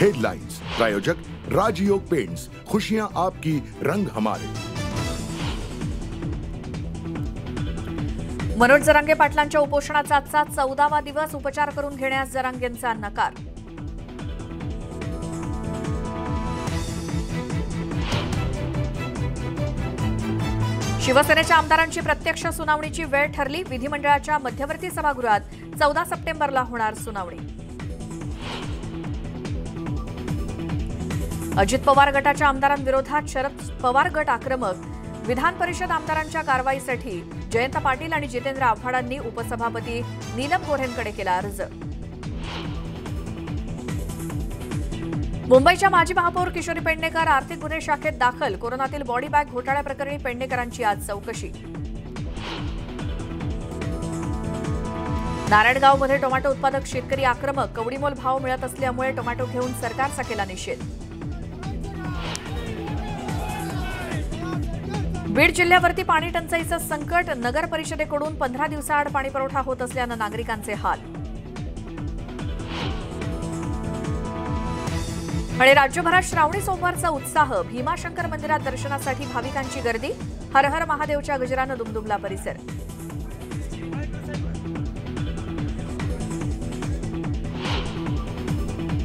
Headlines प्रायोजक राजयोग paints, खुशियां आपकी, रंग हमारे। मनोज जरांगे पाटलांच्या उपोषणाचा आजचा 14वा दिवस, उपचार करून घेण्यास जरांगेंचा नकार। शिवसेनेच्या आमदारांची प्रत्यक्ष सुनावणीची वेळ ठरली। विधिमंडळाच्या मध्यवर्ती सभागृहात 14 सप्टेंबरला होणार सुनावणी। अजित पवार गटाच्या आमदारांविरोधात शरद पवार गट आक्रमक। विधान परिषद आमदारांच्या कारवाईसाठी जयंत पाटील आणि जितेंद्र आव्हाडांनी उपसभापती नीलम गोऱ्हेंकडे केला अर्ज। मुंबईच्या माजी महापौर किशोरी पेडणेकर आर्थिक गुन्हे शाखेत दाखल। कोरोनातील बॉडी बॅग घोटाळ्याप्रकरणी पेडणेकरांची आज चौकशी। नारायणगावमध्ये टोमॅटो उत्पादक शेतकरी आक्रमक। कवडीमोल भाव मिळत असल्यामुळे टोमॅटो घेऊन सरकारचा केला निषेध। बीड जिल्ह्यावरती पाणी टंचाईचं संकट। नगर परिषदेकडून 15 दिवसाआड पाणीपुरवठा होत असल्यानं नागरिकांचे हाल। आणि राज्यभरात श्रावणी सोमवारचा उत्साह। भीमाशंकर मंदिरात दर्शनासाठी भाविकांची गर्दी। हर हर महादेवच्या गजरानं दुमदुमला परिसर।